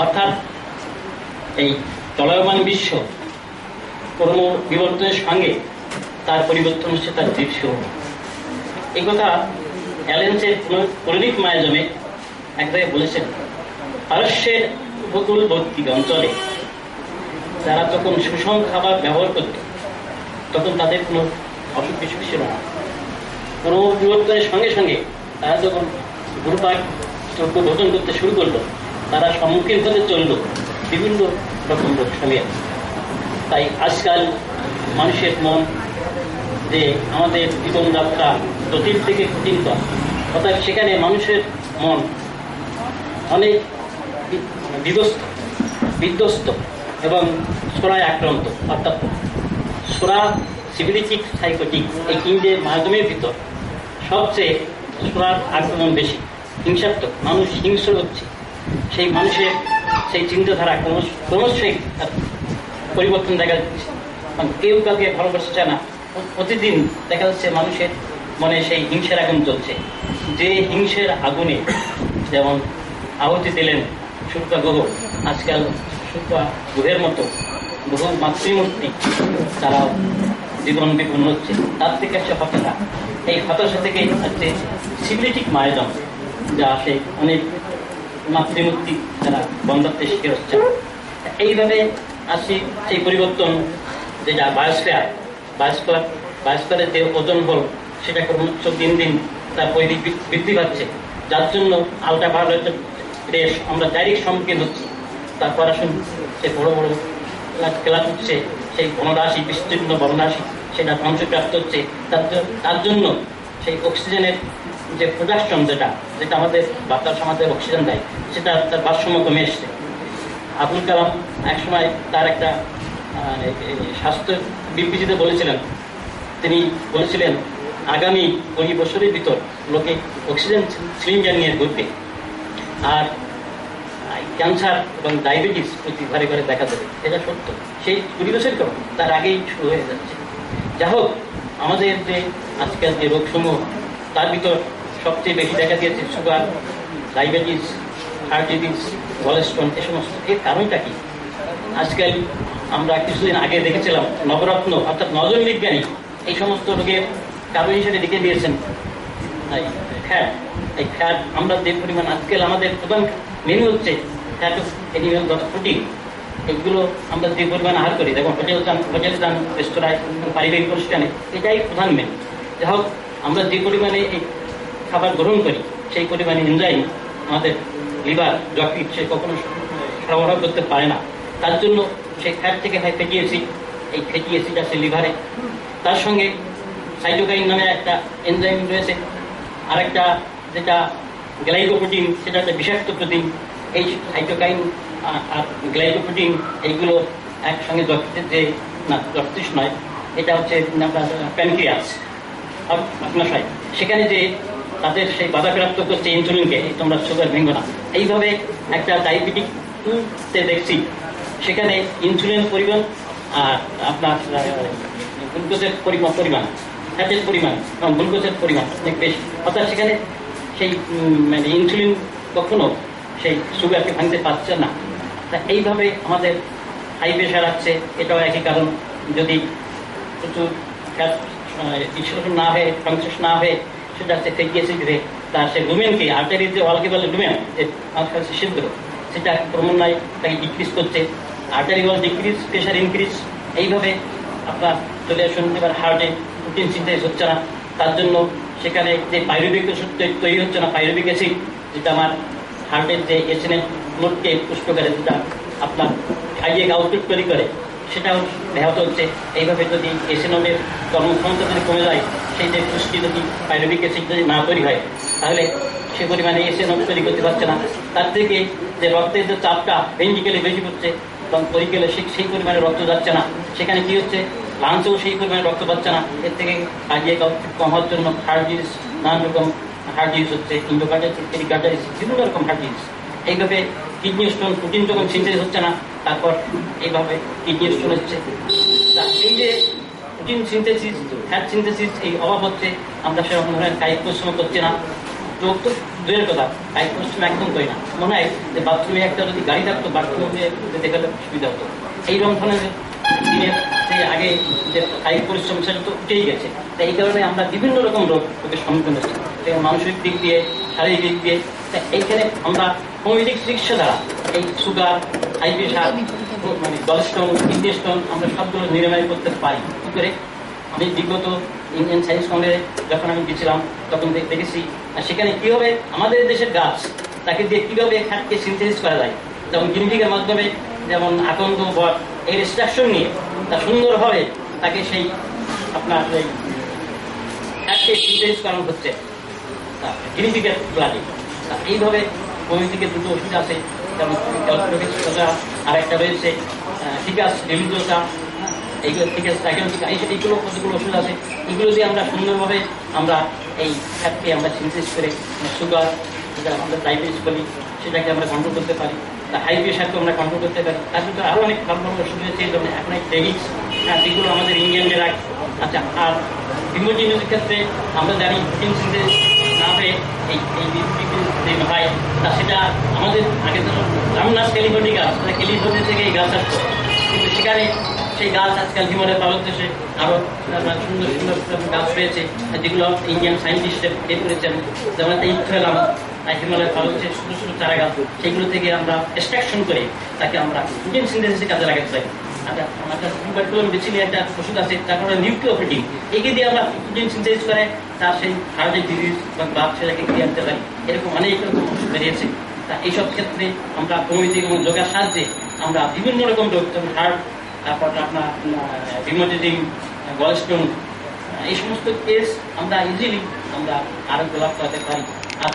অর্থাৎ এই চলমান বিশ্ব ক্রম বিবর্তনের সঙ্গে তার পরিবর্তন হচ্ছে তার দৃশ্য। এই কথা অ্যালেন্সের পরিণিক মায়াজমে এক জায়গায় বলেছেন, পারস্যের উপকূলবর্তী অঞ্চলে যারা তখন সুষম খাবার ব্যবহার করত তখন তাদের কোনো অসুখ বিসুখ ছিল না। ক্রম বিবর্তনের সঙ্গে সঙ্গে তারা যখন ঘুরপাক ভোজন করতে শুরু করলো, তারা সম্মুখীন হতে চলল বিভিন্ন রকম রোগ সঙ্গে। তাই আজকাল মানুষের মন যে আমাদের জীবনযাত্রা জটিল থেকে কঠিনতর, অর্থাৎ সেখানে মানুষের মন অনেক বিধ্বস্ত এবং সোরায় আক্রান্ত। অর্থাৎ সোরা সিভিলিটিক সাইকোটিক এই তিনটে মাধ্যমের ভিতর সবচেয়ে সোরার আক্রমণ বেশি, হিংসাত্মক, মানুষ হিংস্র হচ্ছে। সেই মানুষের সেই চিন্তাধারা ক্রমশই পরিবর্তন দেখা যাচ্ছে। কেউ কাউকে ভালোবাসা চায় না। প্রতিদিন দেখা যাচ্ছে মানুষের মনে সেই হিংসের আগুন চলছে। যে হিংসের আগুনে যেমন আহুতি দিলেন শুক্লা গ্রহ, আজকাল শুক্লা গ্রহের মতো বহু মাতৃমূর্তি তারা জীবন বিপন্ন হচ্ছে। তার থেকে আসছে হতাশা। এই হতাশা থেকে হচ্ছে সিভিলিটিক মায়াজম, যা আসে অনেক মাতৃমূর্তি তারা বন্ধাত্মের শিকার হচ্ছে। এইভাবে আসছে সেই পরিবর্তন, যেটা বায়োস্ফিয়ারের যে ওজন বল সেটা ক্রমশ দিন দিন তার পরিধি বৃদ্ধি পাচ্ছে, যার জন্য আল্ট্রাভায়োলেট রেস আমরা ডাইরেক্ট সম্মুখীন হচ্ছি। তারপর আসুন সে বড় বড় খেলা হচ্ছে, সেই বনরাশি, বিস্তীর্ণ বনরাশি সেটা ধ্বংসপ্রাপ্ত হচ্ছে। তার জন্য সেই অক্সিজেনের যে প্রোডাকশন যেটা আমাদের বাতাস আমাদের অক্সিজেন দেয়, সেটা তার ভারসাম্য কমে এসছে। আবুল কালাম একসময় তার একটা স্বাস্থ্য বিবৃতিতে বলেছিলেন, তিনি বলেছিলেন আগামী 20 বছরের ভিতর লোকে অক্সিজেন সিলিন্ডার নিয়ে ঘুরবে, আর ক্যান্সার এবং ডায়াবেটিস প্রতি ঘরে ঘরে দেখা যাবে। এটা সত্য, সেই 20 বছর কেন তার আগেই শুরু হয়ে যাচ্ছে। যা হোক, আমাদের যে আজকাল যে রোগসমূহ তার ভিতর সবচেয়ে বেশি দেখা দিয়েছে sugar, diabetes, heart disease, cholesterol, এ সমস্ত। এর কারণটা কি? আজকাল আমরা কিছুদিন আগে দেখেছিলাম নবরত্ন অর্থাৎ নজন বিজ্ঞানী এই সমস্ত রোগের কারণ হিসেবে লিখে দিয়েছেন ফ্যাট। এই ফ্যাট আমরা যে পরিমাণ আজকাল আমাদের প্রধান মেনু হচ্ছে ফ্যাট, এনিম্যাল, প্রোটিন। এগুলো আমরা যে পরিমাণ আহার করি, দেখুন হোটেল যান, রেস্তোরাঁয়, পারিবারিক অনুষ্ঠানে, এটাই প্রধান মেনু। যা হোক, আমরা যে পরিমাণে এই খাবার গ্রহণ করি সেই পরিমাণে এনজাইম আমাদের লিভার, যকৃৎ সে কখনো সরবরাহ করতে পারে না। তার জন্য সেই ফ্যাট থেকে হয় ফ্যাটি অ্যাসিড। এই ফ্যাটি অ্যাসিড আছে লিভারে, তার সঙ্গে সাইটোকাইন নামে একটা এনজাইম রয়েছে, আরেকটা যেটা গ্লাইকোপ্রোটিন, সেটা একটা বিষাক্ত প্রোটিন। এই সাইটোকাইন আর গ্লাইকোপ্রোটিন এইগুলো একসঙ্গে যকৃতের যে যকৃৎ নয়, এটা হচ্ছে প্যানক্রিয়াস, আপনাশয়, সেখানে যে তাদের সেই বাধাপ্রাপ্ত করছে ইনসুলিনকে, তোমরা সুগার ভেঙো না। এইভাবে একটা ডায়াবেটিক 2-তে দেখছি সেখানে ইনসুলিন পরিমাণ আর আপনার গ্লুকোজের পরিমাণ, ফ্যাটের পরিমাণ এবং গ্লুকোজের পরিমাণ অনেক বেশি। অর্থাৎ সেখানে সেই মানে ইনসুলিন কখনো সেই সুগারকে ভাঙতে পারছে না। তা এইভাবে আমাদের হাই প্রেশার আসছে, এটাও একই কারণ। যদি প্রচুর ফ্যাট ইনসুলেশন না হয়ে, সংশ্লেষণ না হয়ে, সেটা হচ্ছে ফ্যাটি অ্যাসিড হয়ে তার সেই লুমেনকে, আর্টারির যে ওয়ালকে বলে লুমেন, যে মাঝখানে ছিদ্র, সেটা ক্রমান্বয়ে তাকে ডিক্রিজ করছে। আর্টারি ওয়াল ডিক্রিজ, প্রেশার ইনক্রিজ। এইভাবে আপনার চলে আসুন এবার হার্টে প্রোটিন সিনথেসিস হচ্ছে না, তার জন্য সেখানে যে পাইরুভিক ওষুধ তৈরি হচ্ছে না, পাইরুভিক অ্যাসিড, যেটা আমার হার্টের যে এসএনএফ লোডকে পুষ্ট করে, যেটা আপনার কার্ডিয়াক আউটপুট তৈরি করে, সেটাও ব্যাহত হচ্ছে। এইভাবে যদি এসএনএফের কর্মক্ষমতা যদি কমে যায়, সেই যে পুষ্টি যদি পাইরুভিক অ্যাসিড যদি না তৈরি হয়, তাহলে সে পরিমাণে এসএনএফ তৈরি করতে পারছে না। তার থেকে যে রক্তের যে চাপটা ভেন্ট্রিকেলে বেশি হচ্ছে এবং পরিকেলে সেই পরিমাণে রক্ত যাচ্ছে না, সেখানে কি হচ্ছে, লাঞ্চেও সেই পরিমাণে রক্ত পাচ্ছে না। এর থেকে কার্ডিয়াক আউটপুট কম হওয়ার জন্য হার্ট ডিজিজ, নানান রকম হার্ট ডিজিজ হচ্ছে, ইন্ডোকার্ডাইটিস, পেরিকার্ডাইটিস, বিভিন্ন রকম হার্ট ডিজিজ। এইভাবে কিডনি স্টোন, প্রোটিন যখন সিনথেসিস হচ্ছে না, তারপর এইভাবে কিডনি স্টোন হচ্ছে। তা এই যে প্রোটিন সিনথেসিস, ফ্যাট সিনথেসিস এই অভাব হচ্ছে, আমরা সেরকম ধরনের কায়িক পরিশ্রম করছি না। দূরের কথা, কায়িক পরিশ্রম একদম করি না। মনে হয় যে বাথরুমে একটা যদি গাড়ি থাকতো, বাথরুমে দেখালে সুবিধা হতো। এই ধরনের দিনের আগে যে কায়িক পরিশ্রম সেটা তো উঠেই গেছে। তাই এই কারণে আমরা বিভিন্ন রকম রোগের সম্মুখীন হচ্ছি, যেমন মানসিক দিক দিয়ে, শারীরিক দিক দিয়ে। এইখানে আমরা হোমিওপ্যাথিক চিকিৎসা দ্বারা এই সুগার, হাই প্রেশার, মানে গলস্টোন, কিডনি স্টোন আমরা সবগুলো নিরাময় করতে পারি। কি করে? আমি বিগত ইন্ডিয়ান সায়েন্স কংগ্রেসে যখন আমি গেছিলাম তখন দেখেছি সেখানে কিভাবে আমাদের দেশের গাছ তাকে দিয়ে কিভাবে ফ্যাটকে সিনথেসিস করা যায়। যেমন গিনিপিগের মাধ্যমে, যেমন আকন্দ, বট এর এক্সট্রাকশন নিয়ে তা সুন্দরভাবে তাকে সেই আপনার এই ফ্যাটকে সিনথেসিস করানো হচ্ছে গিনিপিগের ব্লাডে। এইভাবে হোমিওপ্যাথিকে দুটো ওষুধ আছে, যেমন আর একটা রয়েছে ফিকাস ডেলিডোসা, এইগুলো ফিকাস সাইকেলটিকা, এইগুলো কতগুলো ওষুধ আছে। এগুলো দিয়ে আমরা সুন্দরভাবে আমরা এই ফ্যাটকে আমরা সিনথেসিস করে সুগার, যেটা আমরা ডায়াবেটিস বলি, সেটাকে আমরা কন্ট্রোল করতে পারি। হাই প্রেশারকে আমরা কন্ট্রোল করতে পারি। তার ভিতরে আরও অনেক ভালো ভালো ওষুধ রয়েছে, যেমন এখন টেনিক্স, যেগুলো আমাদের ইন্ডিয়ানরা। আচ্ছা, আর হিমোজিনের ক্ষেত্রে আমরা জানি প্রোটিন সিনথেসিস না হয়ে এই হয়, তা সেটা আমাদের আগে তো রামনাথ ক্যালিফোর্নিয়া গাছ, ক্যালিফোর্নিয়া থেকে এই গাছ আসতো, কিন্তু সেখানে সেই গাছ আজকাল হিমালয় পার্বত্য দেশে আরো সুন্দর সুন্দর গাছ রয়েছে, যেগুলো ইন্ডিয়ান সায়েন্টিস্টরা বের করেছেন। যেমন ইথেলাম, হিমালয় পার্বত্যে ছোট ছোট চারা গাছ, সেগুলো থেকে আমরা এক্সট্রাকশন করে তাকে আমরা প্রোটিন সিনথেসিসে কাজে লাগাতে চাই। আচ্ছা, আমার কাছে বেছিলি একটা ওষুধ আছে, তারপরে নিউক্লিওপ্রোটিন, একে দিয়ে আমরা প্রোটিন সিনথেসিস করে তার সেই হার্টের ডিজিজ বা ব্লাড সেটাকে দিয়ে আনতে পারি। এরকম অনেক রকম ওষুধ বেরিয়েছে। তা এইসব ক্ষেত্রে আমরা হোমিওপ্যাথি এবং যোগার সাহায্যে আমরা বিভিন্ন রকম রোগ, যেমন হার্ট, তারপর আপনার রিউমাটিজম, গলস্টোন, এই সমস্ত কেস আমরা ইজিলি আমরা আরোগ্য লাভ করাতে পারি। আর